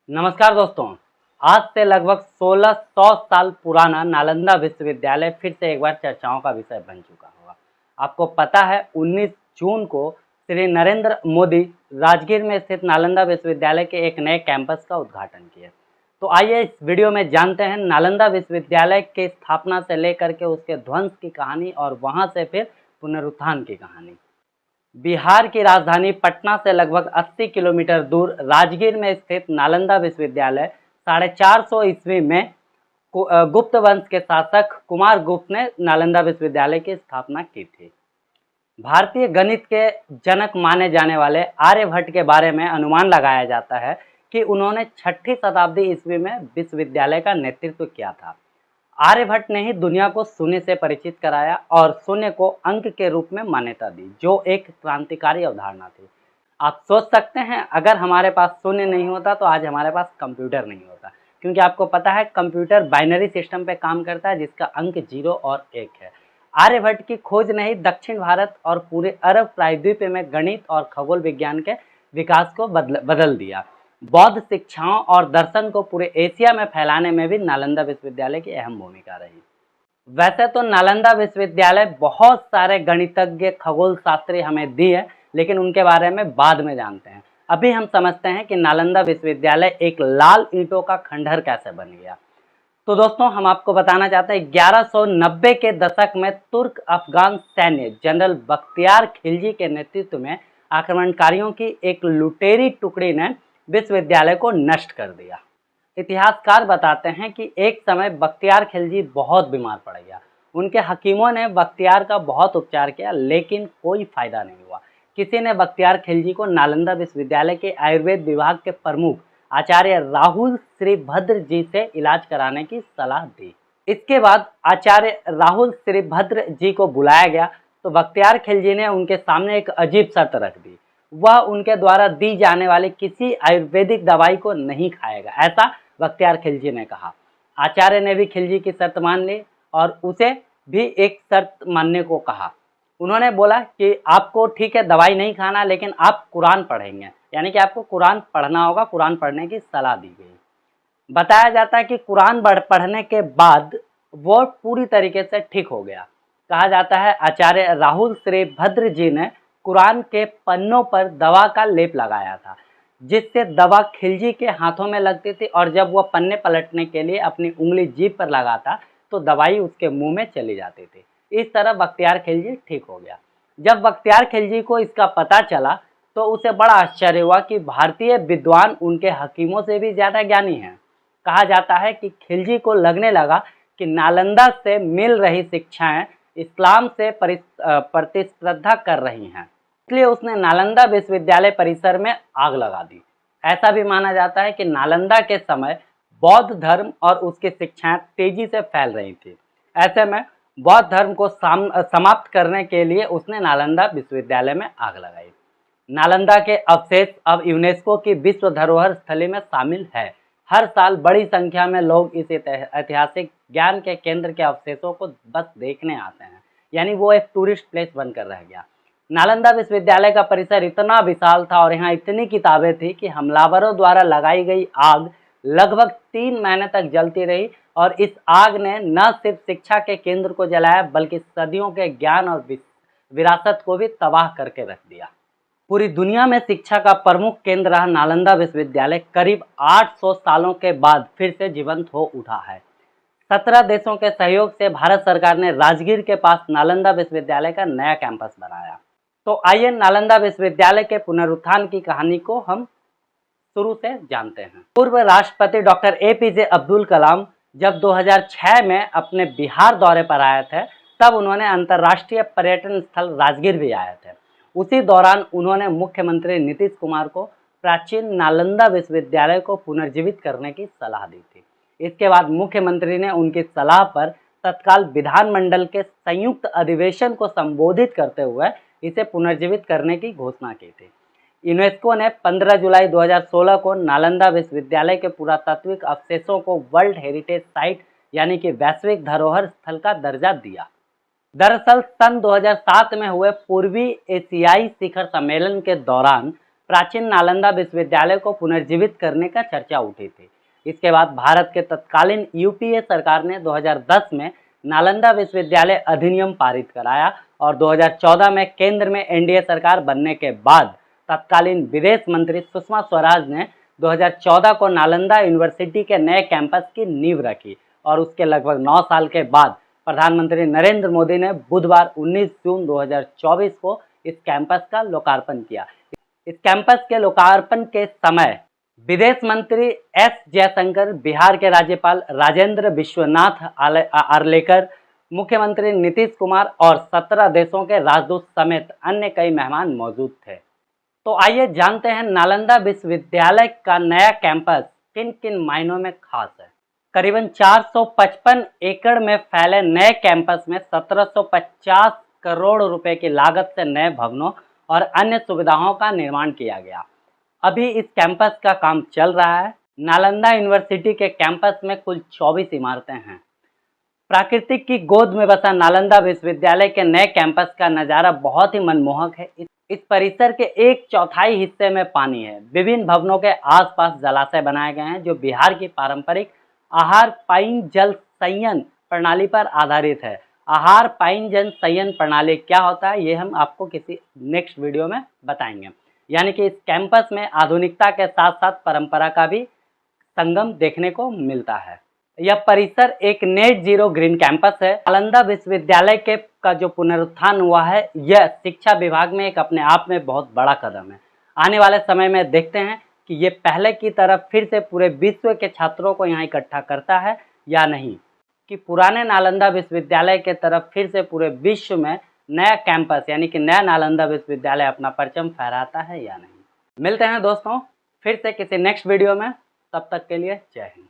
नमस्कार दोस्तों। आज से लगभग 1600 साल पुराना नालंदा विश्वविद्यालय फिर से एक बार चर्चाओं का विषय बन चुका होगा। आपको पता है 19 जून को श्री नरेंद्र मोदी राजगीर में स्थित नालंदा विश्वविद्यालय के एक नए कैंपस का उद्घाटन किए। तो आइए इस वीडियो में जानते हैं नालंदा विश्वविद्यालय के स्थापना से लेकर के उसके ध्वंस की कहानी और वहां से फिर पुनरुत्थान की कहानी। बिहार की राजधानी पटना से लगभग 80 किलोमीटर दूर राजगीर में स्थित नालंदा विश्वविद्यालय 450 ईस्वी में गुप्त वंश के शासक कुमार गुप्त ने नालंदा विश्वविद्यालय की स्थापना की थी। भारतीय गणित के जनक माने जाने वाले आर्यभट्ट के बारे में अनुमान लगाया जाता है कि उन्होंने 6ठी शताब्दी ईस्वी में विश्वविद्यालय का नेतृत्व किया था। आर्यभट्ट ने ही दुनिया को शून्य से परिचित कराया और शून्य को अंक के रूप में मान्यता दी, जो एक क्रांतिकारी अवधारणा थी। आप सोच सकते हैं अगर हमारे पास शून्य नहीं होता तो आज हमारे पास कंप्यूटर नहीं होता, क्योंकि आपको पता है कंप्यूटर बाइनरी सिस्टम पे काम करता है जिसका अंक 0 और 1 है। आर्यभट्ट की खोज ने ही दक्षिण भारत और पूरे अरब प्रायद्वीप में गणित और खगोल विज्ञान के विकास को बदल दिया। बौद्ध शिक्षाओं और दर्शन को पूरे एशिया में फैलाने में भी नालंदा विश्वविद्यालय की अहम भूमिका रही। वैसे तो नालंदा विश्वविद्यालय बहुत सारे गणितज्ञ खगोल शास्त्री हमें दिए, लेकिन उनके बारे में बाद में जानते हैं। अभी हम समझते हैं कि नालंदा विश्वविद्यालय एक लाल ईंटों का खंडहर कैसे बन गया। तो दोस्तों हम आपको बताना चाहते हैं 1190 के दशक में तुर्क अफगान सैन्य जनरल बख्तियार खिलजी के नेतृत्व में आक्रमणकारियों की एक लुटेरी टुकड़ी ने विश्वविद्यालय को नष्ट कर दिया। इतिहासकार बताते हैं कि एक समय बख्तियार खिलजी बहुत बीमार पड़ गया। उनके हकीमों ने बख्तियार का बहुत उपचार किया, लेकिन कोई फायदा नहीं हुआ। किसी ने बख्तियार खिलजी को नालंदा विश्वविद्यालय के आयुर्वेद विभाग के प्रमुख आचार्य राहुल श्रीभद्र जी से इलाज कराने की सलाह दी। इसके बाद आचार्य राहुल श्रीभद्र जी को बुलाया गया तो बख्तियार खिलजी ने उनके सामने एक अजीब शर्त रख दी। वह उनके द्वारा दी जाने वाली किसी आयुर्वेदिक दवाई को नहीं खाएगा, ऐसा बख्तियार खिलजी ने कहा। आचार्य ने भी खिलजी की शर्त मान ली और उसे भी एक शर्त मानने को कहा। उन्होंने बोला कि आपको ठीक है दवाई नहीं खाना, लेकिन आप कुरान पढ़ेंगे, यानी कि आपको कुरान पढ़ना होगा। कुरान पढ़ने की सलाह दी गई। बताया जाता है कि कुरान पढ़ने के बाद वो पूरी तरीके से ठीक हो गया। कहा जाता है आचार्य राहुल श्रीभद्र जी ने कुरान के पन्नों पर दवा का लेप लगाया था, जिससे दवा खिलजी के हाथों में लगती थी और जब वह पन्ने पलटने के लिए अपनी उंगली जीभ पर लगाता तो दवाई उसके मुंह में चली जाती थी। इस तरह बख्तियार खिलजी ठीक हो गया। जब बख्तियार खिलजी को इसका पता चला तो उसे बड़ा आश्चर्य हुआ कि भारतीय विद्वान उनके हकीमों से भी ज़्यादा ज्ञानी हैं। कहा जाता है कि खिलजी को लगने लगा कि नालंदा से मिल रही शिक्षाएं इस्लाम से प्रतिस्पर्धा कर रही हैं, इसलिए उसने नालंदा विश्वविद्यालय परिसर में आग लगा दी। ऐसा भी माना जाता है कि नालंदा के समय बौद्ध धर्म और उसकी शिक्षाएं तेजी से फैल रही थी। ऐसे में बौद्ध धर्म को समाप्त करने के लिए उसने नालंदा विश्वविद्यालय में आग लगाई। नालंदा के अवशेष अब यूनेस्को की विश्व धरोहर स्थली में शामिल है। हर साल बड़ी संख्या में लोग इस ऐतिहासिक ज्ञान के केंद्र के अवशेषों को बस देखने आते हैं, यानी वो एक टूरिस्ट प्लेस बनकर रह गया। नालंदा विश्वविद्यालय का परिसर इतना विशाल था और यहाँ इतनी किताबें थी कि हमलावरों द्वारा लगाई गई आग लगभग 3 महीने तक जलती रही और इस आग ने न सिर्फ शिक्षा के केंद्र को जलाया बल्कि सदियों के ज्ञान और विरासत को भी तबाह करके रख दिया। पूरी दुनिया में शिक्षा का प्रमुख केंद्र रहा नालंदा विश्वविद्यालय करीब 800 सालों के बाद फिर से जीवंत हो उठा है। 17 देशों के सहयोग से भारत सरकार ने राजगीर के पास नालंदा विश्वविद्यालय का नया कैंपस बनाया। तो आइए नालंदा विश्वविद्यालय के पुनरुत्थान की कहानी को हम शुरू से जानते हैं। पूर्व राष्ट्रपति डॉक्टर APJ अब्दुल कलाम जब 2006 में अपने बिहार दौरे पर आए थे, तब उन्होंने अंतर्राष्ट्रीय पर्यटन स्थल राजगीर भी आए थे। उसी दौरान उन्होंने मुख्यमंत्री नीतीश कुमार को प्राचीन नालंदा विश्वविद्यालय को पुनर्जीवित करने की सलाह दी थी। इसके बाद मुख्यमंत्री ने उनकी सलाह पर तत्काल विधानमंडल के संयुक्त अधिवेशन को संबोधित करते हुए इसे पुनर्जीवित करने की घोषणा की थी। यूनेस्को ने 15 जुलाई 2016 को नालंदा विश्वविद्यालय के पुरातात्विक अवशेषों को वर्ल्ड हेरिटेज साइट यानी कि वैश्विक धरोहर स्थल का दर्जा दिया। दरअसल सन 2007 में हुए पूर्वी एशियाई शिखर सम्मेलन के दौरान प्राचीन नालंदा विश्वविद्यालय को पुनर्जीवित करने का चर्चा उठी थी। इसके बाद भारत के तत्कालीन यूपीए सरकार ने 2010 में नालंदा विश्वविद्यालय अधिनियम पारित कराया और 2014 में केंद्र में एनडीए सरकार बनने के बाद तत्कालीन विदेश मंत्री सुषमा स्वराज ने 2014 को नालंदा यूनिवर्सिटी के नए कैंपस की नींव रखी और उसके लगभग 9 साल के बाद प्रधानमंत्री नरेंद्र मोदी ने बुधवार 19 जून 2024 को इस कैंपस का लोकार्पण किया। इस कैंपस के लोकार्पण के समय विदेश मंत्री एस जयशंकर, बिहार के राज्यपाल राजेंद्र विश्वनाथ आर्लेकर, मुख्यमंत्री नीतीश कुमार और 17 देशों के राजदूत समेत अन्य कई मेहमान मौजूद थे। तो आइए जानते हैं नालंदा विश्वविद्यालय का नया कैंपस किन किन मायनों में खास है। करीबन 455 एकड़ में फैले नए कैंपस में 1750 करोड़ रुपए की लागत से नए भवनों और अन्य सुविधाओं का निर्माण किया गया। अभी इस कैंपस का काम चल रहा है। नालंदा यूनिवर्सिटी के कैंपस में कुल 24 इमारतें हैं। प्राकृतिक की गोद में बसा नालंदा विश्वविद्यालय के नए कैंपस का नज़ारा बहुत ही मनमोहक है। इस परिसर के 1/4 हिस्से में पानी है। विभिन्न भवनों के आसपास जलाशय बनाए गए हैं जो बिहार की पारंपरिक आहार पाइन जल संचयन प्रणाली पर आधारित है। आहार पाइन जल संचयन प्रणाली क्या होता है, ये हम आपको किसी नेक्स्ट वीडियो में बताएंगे। यानी कि इस कैंपस में आधुनिकता के साथ साथ परंपरा का भी संगम देखने को मिलता है। यह परिसर एक नेट जीरो ग्रीन कैंपस है। नालंदा विश्वविद्यालय का जो पुनरुत्थान हुआ है, यह शिक्षा विभाग में एक अपने आप में बहुत बड़ा कदम है। आने वाले समय में देखते हैं कि ये पहले की तरह फिर से पूरे विश्व के छात्रों को यहाँ इकट्ठा करता है या नहीं, कि पुराने नालंदा विश्वविद्यालय के तरफ फिर से पूरे विश्व में नया कैंपस यानी कि नया नालंदा विश्वविद्यालय अपना परचम फहराता है या नहीं। मिलते हैं दोस्तों फिर से किसी नेक्स्ट वीडियो में, तब तक के लिए जय हिंद।